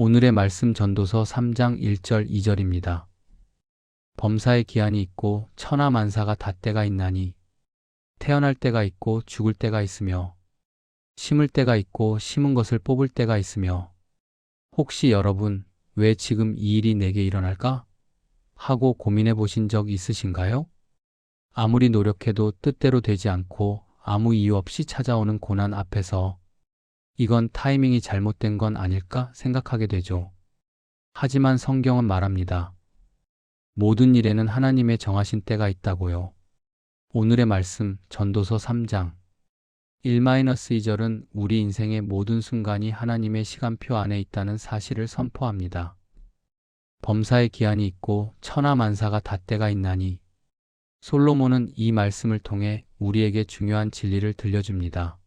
오늘의 말씀 전도서 3장 1절 2절입니다. 범사의 기한이 있고 천하만사가 닿때가 있나니 태어날 때가 있고 죽을 때가 있으며 심을 때가 있고 심은 것을 뽑을 때가 있으며 혹시 여러분 왜 지금 이 일이 내게 일어날까? 하고 고민해 보신 적 있으신가요? 아무리 노력해도 뜻대로 되지 않고 아무 이유 없이 찾아오는 고난 앞에서 이건 타이밍이 잘못된 건 아닐까 생각하게 되죠. 하지만 성경은 말합니다. 모든 일에는 하나님의 정하신 때가 있다고요. 오늘의 말씀 전도서 3장 1-2절은 우리 인생의 모든 순간이 하나님의 시간표 안에 있다는 사실을 선포합니다. 범사의 기한이 있고 천하만사가 닿때가 있나니 솔로몬은 이 말씀을 통해 우리에게 중요한 진리를 들려줍니다.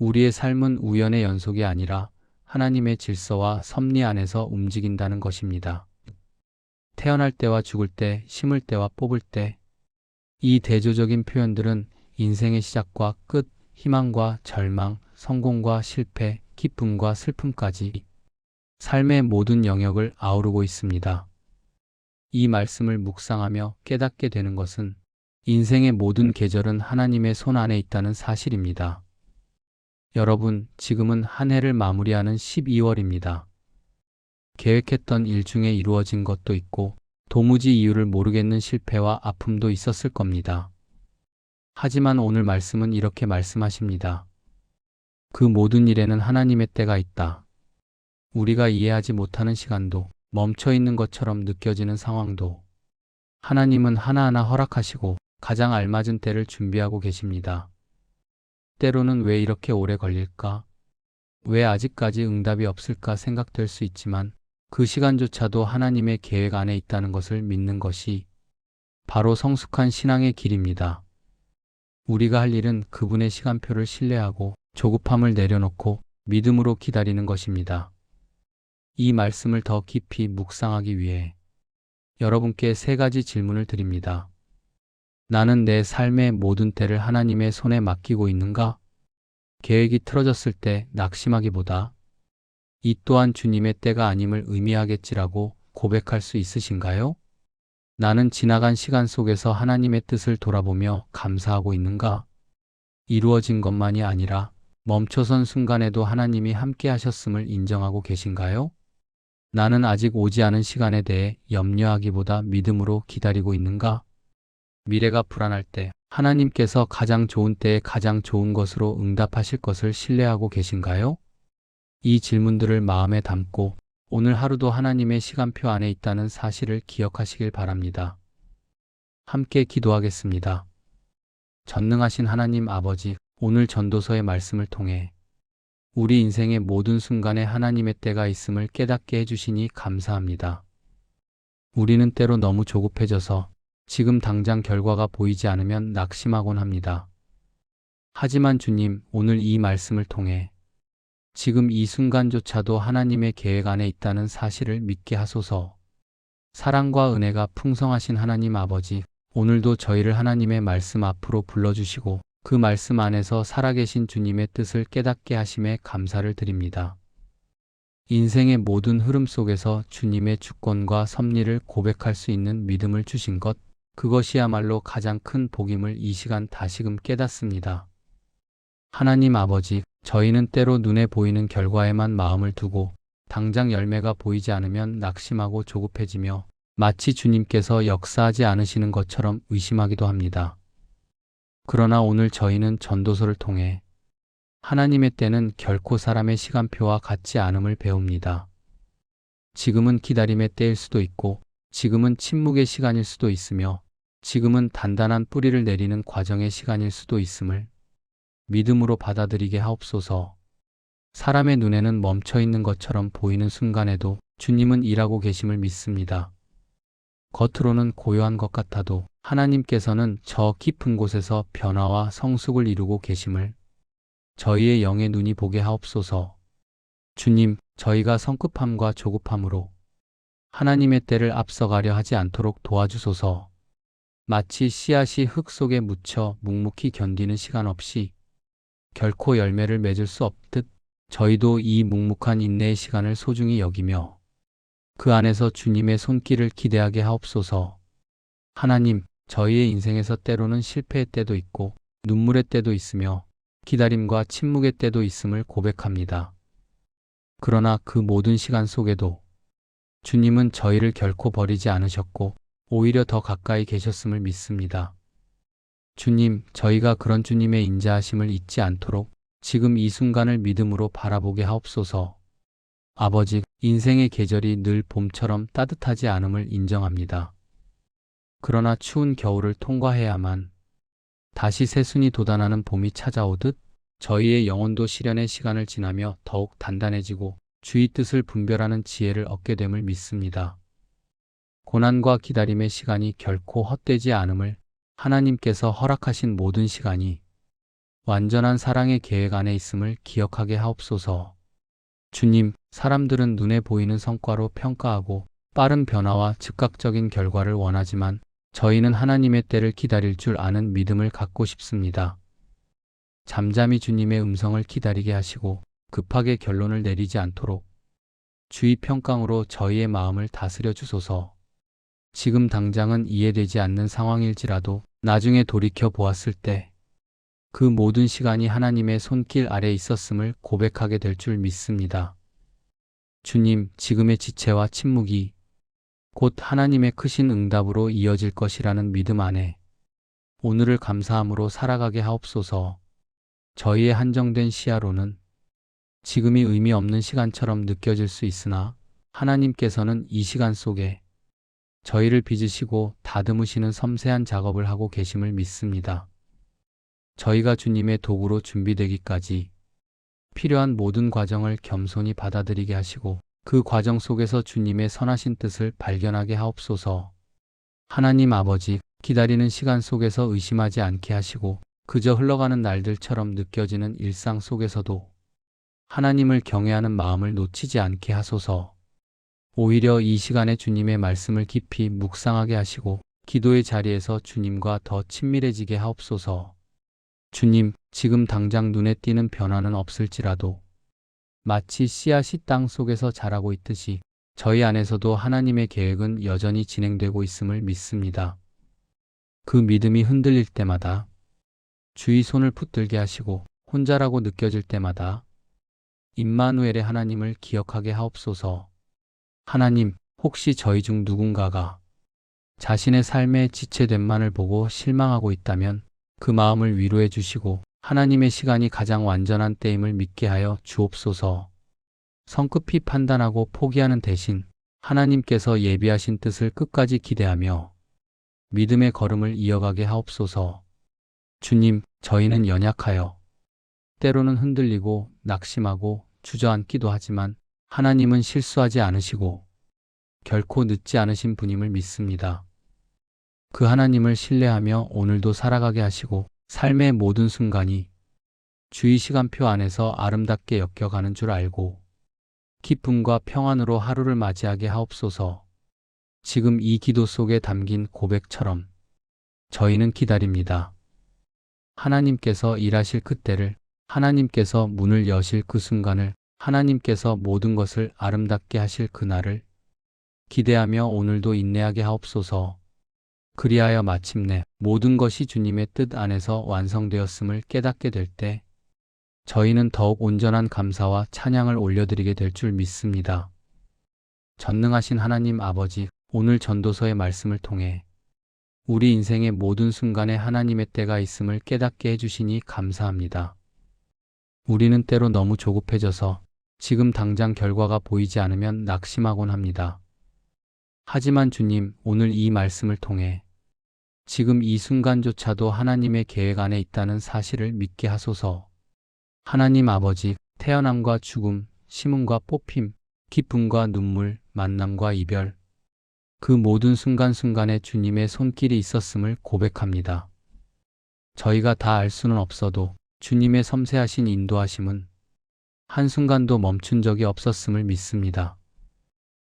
우리의 삶은 우연의 연속이 아니라 하나님의 질서와 섭리 안에서 움직인다는 것입니다. 태어날 때와 죽을 때, 심을 때와 뽑을 때, 이 대조적인 표현들은 인생의 시작과 끝, 희망과 절망, 성공과 실패, 기쁨과 슬픔까지 삶의 모든 영역을 아우르고 있습니다. 이 말씀을 묵상하며 깨닫게 되는 것은 인생의 모든 계절은 하나님의 손 안에 있다는 사실입니다. 여러분, 지금은 한 해를 마무리하는 12월입니다. 계획했던 일 중에 이루어진 것도 있고 도무지 이유를 모르겠는 실패와 아픔도 있었을 겁니다. 하지만 오늘 말씀은 이렇게 말씀하십니다. 그 모든 일에는 하나님의 때가 있다. 우리가 이해하지 못하는 시간도 멈춰 있는 것처럼 느껴지는 상황도 하나님은 하나하나 허락하시고 가장 알맞은 때를 준비하고 계십니다. 때로는 왜 이렇게 오래 걸릴까? 왜 아직까지 응답이 없을까 생각될 수 있지만 그 시간조차도 하나님의 계획 안에 있다는 것을 믿는 것이 바로 성숙한 신앙의 길입니다. 우리가 할 일은 그분의 시간표를 신뢰하고 조급함을 내려놓고 믿음으로 기다리는 것입니다. 이 말씀을 더 깊이 묵상하기 위해 여러분께 3가지 질문을 드립니다. 나는 내 삶의 모든 때를 하나님의 손에 맡기고 있는가? 계획이 틀어졌을 때 낙심하기보다 이 또한 주님의 때가 아님을 의미하겠지라고 고백할 수 있으신가요? 나는 지나간 시간 속에서 하나님의 뜻을 돌아보며 감사하고 있는가? 이루어진 것만이 아니라 멈춰선 순간에도 하나님이 함께 하셨음을 인정하고 계신가요? 나는 아직 오지 않은 시간에 대해 염려하기보다 믿음으로 기다리고 있는가? 미래가 불안할 때 하나님께서 가장 좋은 때에 가장 좋은 것으로 응답하실 것을 신뢰하고 계신가요? 이 질문들을 마음에 담고 오늘 하루도 하나님의 시간표 안에 있다는 사실을 기억하시길 바랍니다. 함께 기도하겠습니다. 전능하신 하나님 아버지, 오늘 전도서의 말씀을 통해 우리 인생의 모든 순간에 하나님의 때가 있음을 깨닫게 해주시니 감사합니다. 우리는 때로 너무 조급해져서 지금 당장 결과가 보이지 않으면 낙심하곤 합니다. 하지만 주님, 오늘 이 말씀을 통해 지금 이 순간조차도 하나님의 계획 안에 있다는 사실을 믿게 하소서. 사랑과 은혜가 풍성하신 하나님 아버지, 오늘도 저희를 하나님의 말씀 앞으로 불러주시고 그 말씀 안에서 살아계신 주님의 뜻을 깨닫게 하심에 감사를 드립니다. 인생의 모든 흐름 속에서 주님의 주권과 섭리를 고백할 수 있는 믿음을 주신 것, 그것이야말로 가장 큰 복임을 이 시간 다시금 깨닫습니다. 하나님 아버지, 저희는 때로 눈에 보이는 결과에만 마음을 두고 당장 열매가 보이지 않으면 낙심하고 조급해지며 마치 주님께서 역사하지 않으시는 것처럼 의심하기도 합니다. 그러나 오늘 저희는 전도서를 통해 하나님의 때는 결코 사람의 시간표와 같지 않음을 배웁니다. 지금은 기다림의 때일 수도 있고 지금은 침묵의 시간일 수도 있으며 지금은 단단한 뿌리를 내리는 과정의 시간일 수도 있음을 믿음으로 받아들이게 하옵소서. 사람의 눈에는 멈춰 있는 것처럼 보이는 순간에도 주님은 일하고 계심을 믿습니다. 겉으로는 고요한 것 같아도 하나님께서는 저 깊은 곳에서 변화와 성숙을 이루고 계심을 저희의 영의 눈이 보게 하옵소서. 주님, 저희가 성급함과 조급함으로 하나님의 때를 앞서가려 하지 않도록 도와주소서. 마치 씨앗이 흙 속에 묻혀 묵묵히 견디는 시간 없이 결코 열매를 맺을 수 없듯 저희도 이 묵묵한 인내의 시간을 소중히 여기며 그 안에서 주님의 손길을 기대하게 하옵소서. 하나님, 저희의 인생에서 때로는 실패의 때도 있고 눈물의 때도 있으며 기다림과 침묵의 때도 있음을 고백합니다. 그러나 그 모든 시간 속에도 주님은 저희를 결코 버리지 않으셨고 오히려 더 가까이 계셨음을 믿습니다. 주님, 저희가 그런 주님의 인자하심을 잊지 않도록 지금 이 순간을 믿음으로 바라보게 하옵소서. 아버지, 인생의 계절이 늘 봄처럼 따뜻하지 않음을 인정합니다. 그러나 추운 겨울을 통과해야만 다시 새순이 돋아나는 봄이 찾아오듯 저희의 영혼도 시련의 시간을 지나며 더욱 단단해지고 주의 뜻을 분별하는 지혜를 얻게 됨을 믿습니다. 고난과 기다림의 시간이 결코 헛되지 않음을, 하나님께서 허락하신 모든 시간이 완전한 사랑의 계획 안에 있음을 기억하게 하옵소서. 주님, 사람들은 눈에 보이는 성과로 평가하고 빠른 변화와 즉각적인 결과를 원하지만 저희는 하나님의 때를 기다릴 줄 아는 믿음을 갖고 싶습니다. 잠잠히 주님의 음성을 기다리게 하시고 급하게 결론을 내리지 않도록 주의 평강으로 저희의 마음을 다스려 주소서. 지금 당장은 이해되지 않는 상황일지라도 나중에 돌이켜 보았을 때 그 모든 시간이 하나님의 손길 아래 있었음을 고백하게 될 줄 믿습니다. 주님, 지금의 지체와 침묵이 곧 하나님의 크신 응답으로 이어질 것이라는 믿음 안에 오늘을 감사함으로 살아가게 하옵소서. 저희의 한정된 시야로는 지금이 의미 없는 시간처럼 느껴질 수 있으나 하나님께서는 이 시간 속에 저희를 빚으시고 다듬으시는 섬세한 작업을 하고 계심을 믿습니다. 저희가 주님의 도구로 준비되기까지 필요한 모든 과정을 겸손히 받아들이게 하시고 그 과정 속에서 주님의 선하신 뜻을 발견하게 하옵소서. 하나님 아버지, 기다리는 시간 속에서 의심하지 않게 하시고 그저 흘러가는 날들처럼 느껴지는 일상 속에서도 하나님을 경외하는 마음을 놓치지 않게 하소서. 오히려 이 시간에 주님의 말씀을 깊이 묵상하게 하시고 기도의 자리에서 주님과 더 친밀해지게 하옵소서. 주님, 지금 당장 눈에 띄는 변화는 없을지라도 마치 씨앗이 땅 속에서 자라고 있듯이 저희 안에서도 하나님의 계획은 여전히 진행되고 있음을 믿습니다. 그 믿음이 흔들릴 때마다 주의 손을 붙들게 하시고 혼자라고 느껴질 때마다 임마누엘의 하나님을 기억하게 하옵소서. 하나님, 혹시 저희 중 누군가가 자신의 삶의 지체됨만을 보고 실망하고 있다면 그 마음을 위로해 주시고 하나님의 시간이 가장 완전한 때임을 믿게 하여 주옵소서. 성급히 판단하고 포기하는 대신 하나님께서 예비하신 뜻을 끝까지 기대하며 믿음의 걸음을 이어가게 하옵소서. 주님, 저희는 연약하여 때로는 흔들리고 낙심하고 주저앉기도 하지만 하나님은 실수하지 않으시고 결코 늦지 않으신 분임을 믿습니다. 그 하나님을 신뢰하며 오늘도 살아가게 하시고 삶의 모든 순간이 주의 시간표 안에서 아름답게 엮여가는 줄 알고 기쁨과 평안으로 하루를 맞이하게 하옵소서. 지금 이 기도 속에 담긴 고백처럼 저희는 기다립니다. 하나님께서 일하실 그때를, 하나님께서 문을 여실 그 순간을, 하나님께서 모든 것을 아름답게 하실 그날을 기대하며 오늘도 인내하게 하옵소서. 그리하여 마침내 모든 것이 주님의 뜻 안에서 완성되었음을 깨닫게 될 때 저희는 더욱 온전한 감사와 찬양을 올려드리게 될 줄 믿습니다. 전능하신 하나님 아버지, 오늘 전도서의 말씀을 통해 우리 인생의 모든 순간에 하나님의 때가 있음을 깨닫게 해주시니 감사합니다. 우리는 때로 너무 조급해져서 지금 당장 결과가 보이지 않으면 낙심하곤 합니다. 하지만 주님, 오늘 이 말씀을 통해 지금 이 순간조차도 하나님의 계획 안에 있다는 사실을 믿게 하소서. 하나님 아버지, 태어남과 죽음, 심음과 뽑힘, 기쁨과 눈물, 만남과 이별, 그 모든 순간순간에 주님의 손길이 있었음을 고백합니다. 저희가 다 알 수는 없어도 주님의 섬세하신 인도하심은 한순간도 멈춘 적이 없었음을 믿습니다.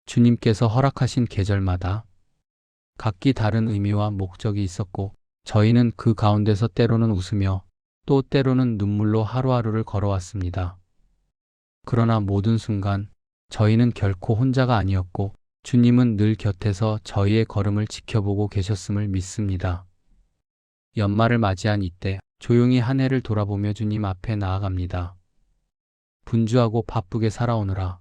주님께서 허락하신 계절마다 각기 다른 의미와 목적이 있었고 저희는 그 가운데서 때로는 웃으며 또 때로는 눈물로 하루하루를 걸어왔습니다. 그러나 모든 순간 저희는 결코 혼자가 아니었고 주님은 늘 곁에서 저희의 걸음을 지켜보고 계셨음을 믿습니다. 연말을 맞이한 이때 조용히 한 해를 돌아보며 주님 앞에 나아갑니다. 분주하고 바쁘게 살아오느라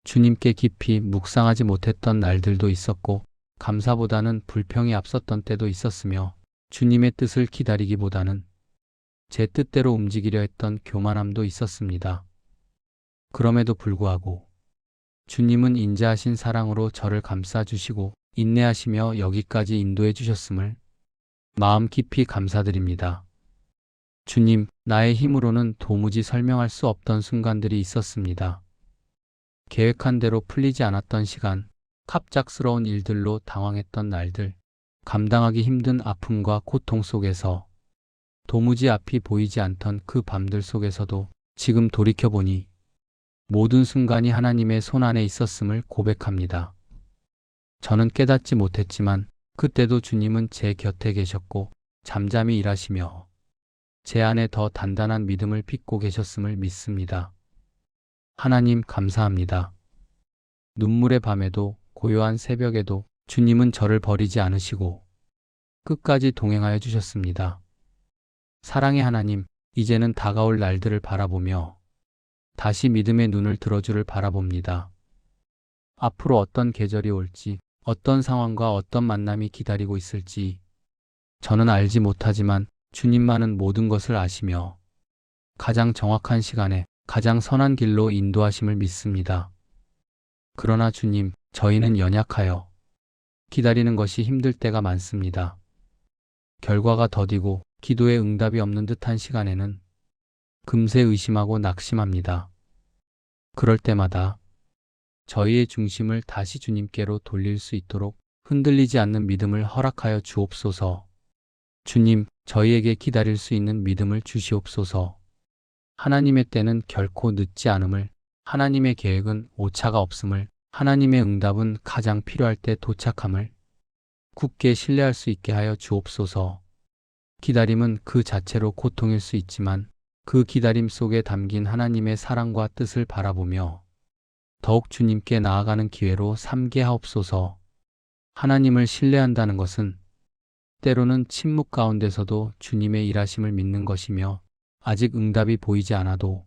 주님께 깊이 묵상하지 못했던 날들도 있었고 감사보다는 불평이 앞섰던 때도 있었으며 주님의 뜻을 기다리기보다는 제 뜻대로 움직이려 했던 교만함도 있었습니다. 그럼에도 불구하고 주님은 인자하신 사랑으로 저를 감싸주시고 인내하시며 여기까지 인도해 주셨음을 마음 깊이 감사드립니다. 주님, 나의 힘으로는 도무지 설명할 수 없던 순간들이 있었습니다. 계획한 대로 풀리지 않았던 시간, 갑작스러운 일들로 당황했던 날들, 감당하기 힘든 아픔과 고통 속에서 도무지 앞이 보이지 않던 그 밤들 속에서도 지금 돌이켜보니 모든 순간이 하나님의 손 안에 있었음을 고백합니다. 저는 깨닫지 못했지만 그때도 주님은 제 곁에 계셨고 잠잠히 일하시며 제 안에 더 단단한 믿음을 빚고 계셨음을 믿습니다. 하나님 감사합니다. 눈물의 밤에도 고요한 새벽에도 주님은 저를 버리지 않으시고 끝까지 동행하여 주셨습니다. 사랑의 하나님, 이제는 다가올 날들을 바라보며 다시 믿음의 눈을 들어주를 바라봅니다. 앞으로 어떤 계절이 올지, 어떤 상황과 어떤 만남이 기다리고 있을지 저는 알지 못하지만 주님만은 모든 것을 아시며 가장 정확한 시간에 가장 선한 길로 인도하심을 믿습니다. 그러나 주님, 저희는 연약하여 기다리는 것이 힘들 때가 많습니다. 결과가 더디고 기도에 응답이 없는 듯한 시간에는 금세 의심하고 낙심합니다. 그럴 때마다 저희의 중심을 다시 주님께로 돌릴 수 있도록 흔들리지 않는 믿음을 허락하여 주옵소서. 주님, 저희에게 기다릴 수 있는 믿음을 주시옵소서. 하나님의 때는 결코 늦지 않음을, 하나님의 계획은 오차가 없음을, 하나님의 응답은 가장 필요할 때 도착함을 굳게 신뢰할 수 있게 하여 주옵소서. 기다림은 그 자체로 고통일 수 있지만 그 기다림 속에 담긴 하나님의 사랑과 뜻을 바라보며 더욱 주님께 나아가는 기회로 삼게 하옵소서. 하나님을 신뢰한다는 것은 때로는 침묵 가운데서도 주님의 일하심을 믿는 것이며 아직 응답이 보이지 않아도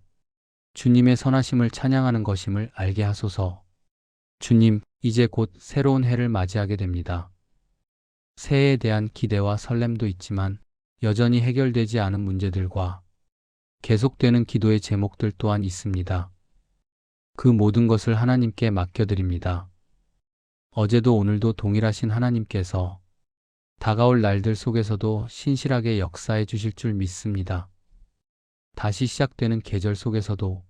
주님의 선하심을 찬양하는 것임을 알게 하소서. 주님, 이제 곧 새로운 해를 맞이하게 됩니다. 새해에 대한 기대와 설렘도 있지만 여전히 해결되지 않은 문제들과 계속되는 기도의 제목들 또한 있습니다. 그 모든 것을 하나님께 맡겨드립니다. 어제도 오늘도 동일하신 하나님께서 다가올 날들 속에서도 신실하게 역사해 주실 줄 믿습니다. 다시 시작되는 계절 속에서도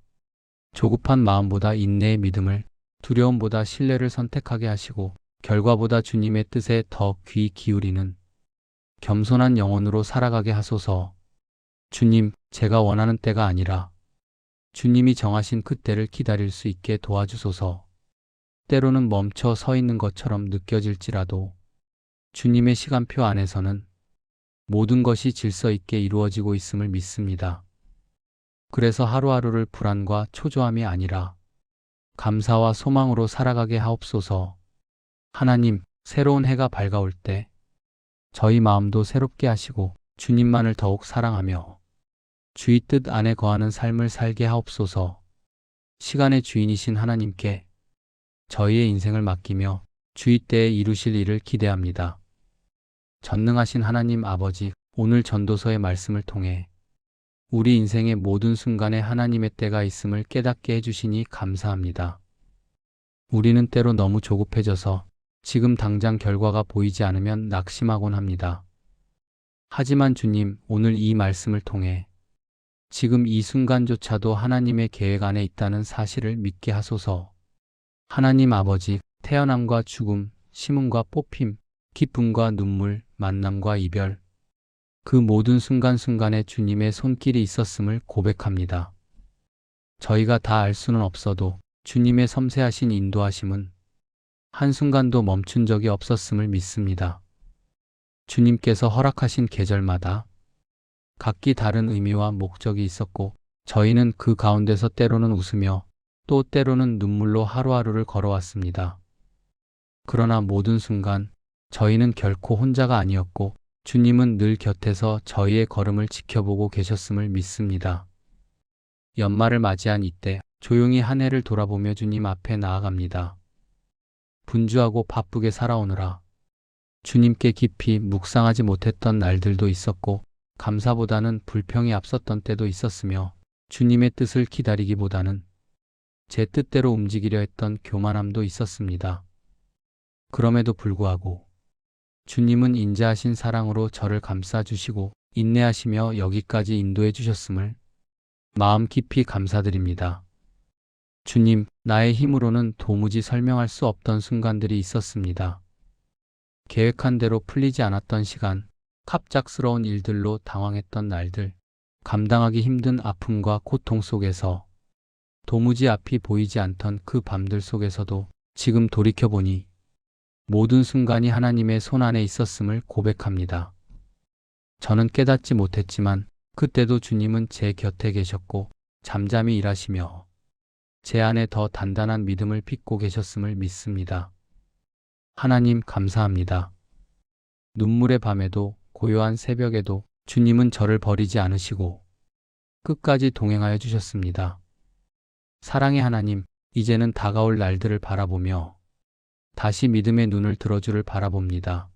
조급한 마음보다 인내의 믿음을, 두려움보다 신뢰를 선택하게 하시고 결과보다 주님의 뜻에 더 귀 기울이는 겸손한 영혼으로 살아가게 하소서. 주님, 제가 원하는 때가 아니라 주님이 정하신 그 때를 기다릴 수 있게 도와주소서. 때로는 멈춰 서 있는 것처럼 느껴질지라도 주님의 시간표 안에서는 모든 것이 질서 있게 이루어지고 있음을 믿습니다. 그래서 하루하루를 불안과 초조함이 아니라 감사와 소망으로 살아가게 하옵소서. 하나님, 새로운 해가 밝아올 때 저희 마음도 새롭게 하시고 주님만을 더욱 사랑하며 주의 뜻 안에 거하는 삶을 살게 하옵소서. 시간의 주인이신 하나님께 저희의 인생을 맡기며 주의 때에 이루실 일을 기대합니다. 전능하신 하나님 아버지, 오늘 전도서의 말씀을 통해 우리 인생의 모든 순간에 하나님의 때가 있음을 깨닫게 해주시니 감사합니다. 우리는 때로 너무 조급해져서 지금 당장 결과가 보이지 않으면 낙심하곤 합니다. 하지만 주님, 오늘 이 말씀을 통해 지금 이 순간조차도 하나님의 계획 안에 있다는 사실을 믿게 하소서. 하나님 아버지, 태어남과 죽음, 심음과 뽑힘, 기쁨과 눈물, 만남과 이별, 그 모든 순간순간에 주님의 손길이 있었음을 고백합니다. 저희가 다 알 수는 없어도 주님의 섬세하신 인도하심은 한순간도 멈춘 적이 없었음을 믿습니다. 주님께서 허락하신 계절마다 각기 다른 의미와 목적이 있었고 저희는 그 가운데서 때로는 웃으며 또 때로는 눈물로 하루하루를 걸어왔습니다. 그러나 모든 순간 저희는 결코 혼자가 아니었고 주님은 늘 곁에서 저희의 걸음을 지켜보고 계셨음을 믿습니다. 연말을 맞이한 이때 조용히 한 해를 돌아보며 주님 앞에 나아갑니다. 분주하고 바쁘게 살아오느라 주님께 깊이 묵상하지 못했던 날들도 있었고 감사보다는 불평이 앞섰던 때도 있었으며 주님의 뜻을 기다리기보다는 제 뜻대로 움직이려 했던 교만함도 있었습니다. 그럼에도 불구하고 주님은 인자하신 사랑으로 저를 감싸주시고 인내하시며 여기까지 인도해 주셨음을 마음 깊이 감사드립니다. 주님, 나의 힘으로는 도무지 설명할 수 없던 순간들이 있었습니다. 계획한 대로 풀리지 않았던 시간, 갑작스러운 일들로 당황했던 날들, 감당하기 힘든 아픔과 고통 속에서 도무지 앞이 보이지 않던 그 밤들 속에서도 지금 돌이켜보니 모든 순간이 하나님의 손 안에 있었음을 고백합니다. 저는 깨닫지 못했지만 그때도 주님은 제 곁에 계셨고 잠잠히 일하시며 제 안에 더 단단한 믿음을 빚고 계셨음을 믿습니다. 하나님 감사합니다. 눈물의 밤에도 고요한 새벽에도 주님은 저를 버리지 않으시고 끝까지 동행하여 주셨습니다. 사랑의 하나님, 이제는 다가올 날들을 바라보며 다시 믿음의 눈을 들어주를 바라봅니다.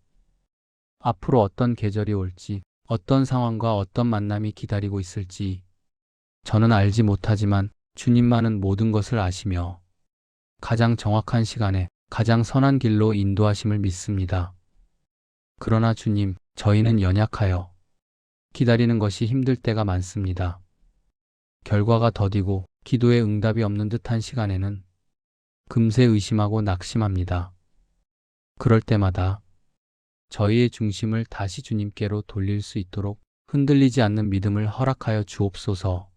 앞으로 어떤 계절이 올지, 어떤 상황과 어떤 만남이 기다리고 있을지 저는 알지 못하지만 주님만은 모든 것을 아시며 가장 정확한 시간에 가장 선한 길로 인도하심을 믿습니다. 그러나 주님, 저희는 연약하여 기다리는 것이 힘들 때가 많습니다. 결과가 더디고 기도에 응답이 없는 듯한 시간에는 금세 의심하고 낙심합니다. 그럴 때마다 저희의 중심을 다시 주님께로 돌릴 수 있도록 흔들리지 않는 믿음을 허락하여 주옵소서.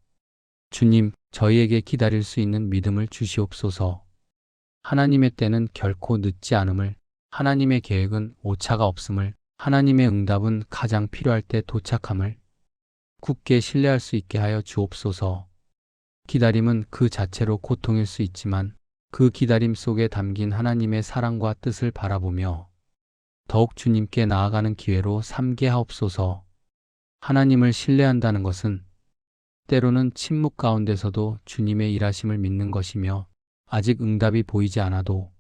주님, 저희에게 기다릴 수 있는 믿음을 주시옵소서. 하나님의 때는 결코 늦지 않음을, 하나님의 계획은 오차가 없음을, 하나님의 응답은 가장 필요할 때 도착함을 굳게 신뢰할 수 있게 하여 주옵소서. 기다림은 그 자체로 고통일 수 있지만 그 기다림 속에 담긴 하나님의 사랑과 뜻을 바라보며 더욱 주님께 나아가는 기회로 삼게 하옵소서. 하나님을 신뢰한다는 것은 때로는 침묵 가운데서도 주님의 일하심을 믿는 것이며 아직 응답이 보이지 않아도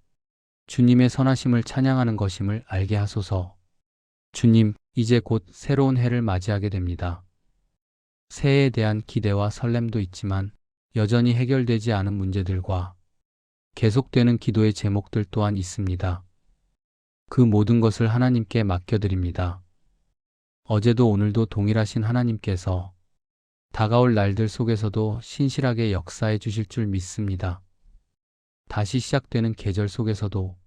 주님의 선하심을 찬양하는 것임을 알게 하소서. 주님, 이제 곧 새로운 해를 맞이하게 됩니다. 새해에 대한 기대와 설렘도 있지만 여전히 해결되지 않은 문제들과 계속되는 기도의 제목들 또한 있습니다. 그 모든 것을 하나님께 맡겨드립니다. 어제도 오늘도 동일하신 하나님께서 다가올 날들 속에서도 신실하게 역사해 주실 줄 믿습니다. 다시 시작되는 계절 속에서도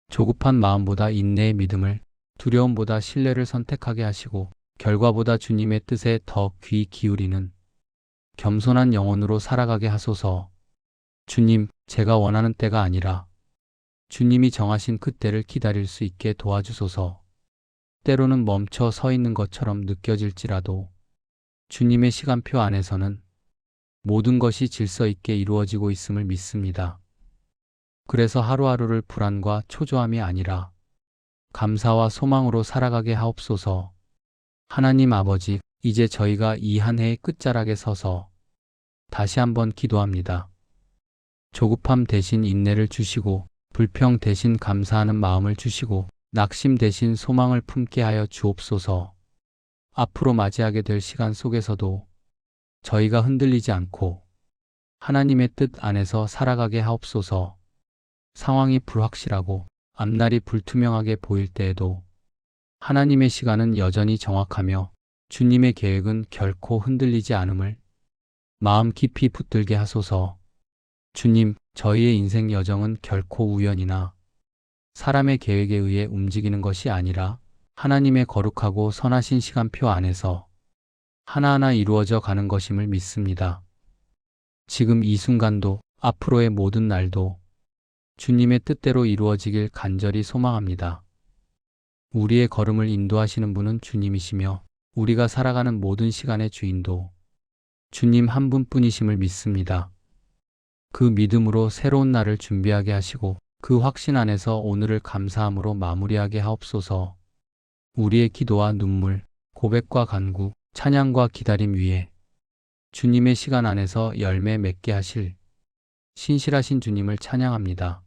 조급한 마음보다 인내의 믿음을, 두려움보다 신뢰를 선택하게 하시고 결과보다 주님의 뜻에 더 귀 기울이는 겸손한 영혼으로 살아가게 하소서. 주님, 제가 원하는 때가 아니라 주님이 정하신 그 때를 기다릴 수 있게 도와주소서. 때로는 멈춰 서 있는 것처럼 느껴질지라도 주님의 시간표 안에서는 모든 것이 질서 있게 이루어지고 있음을 믿습니다. 그래서 하루하루를 불안과 초조함이 아니라 감사와 소망으로 살아가게 하옵소서. 하나님 아버지, 이제 저희가 이 한 해의 끝자락에 서서 다시 한번 기도합니다. 조급함 대신 인내를 주시고 불평 대신 감사하는 마음을 주시고 낙심 대신 소망을 품게 하여 주옵소서. 앞으로 맞이하게 될 시간 속에서도 저희가 흔들리지 않고 하나님의 뜻 안에서 살아가게 하옵소서. 상황이 불확실하고 앞날이 불투명하게 보일 때에도 하나님의 시간은 여전히 정확하며 주님의 계획은 결코 흔들리지 않음을 마음 깊이 붙들게 하소서. 주님, 저희의 인생 여정은 결코 우연이나 사람의 계획에 의해 움직이는 것이 아니라 하나님의 거룩하고 선하신 시간표 안에서 하나하나 이루어져 가는 것임을 믿습니다. 지금 이 순간도 앞으로의 모든 날도 주님의 뜻대로 이루어지길 간절히 소망합니다. 우리의 걸음을 인도하시는 분은 주님이시며 우리가 살아가는 모든 시간의 주인도 주님 한 분뿐이심을 믿습니다. 그 믿음으로 새로운 날을 준비하게 하시고 그 확신 안에서 오늘을 감사함으로 마무리하게 하옵소서. 우리의 기도와 눈물, 고백과 간구, 찬양과 기다림 위에 주님의 시간 안에서 열매 맺게 하실 신실하신 주님을 찬양합니다.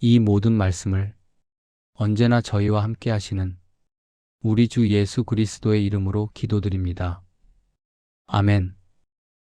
이 모든 말씀을 언제나 저희와 함께 하시는 우리 주 예수 그리스도의 이름으로 기도드립니다. 아멘.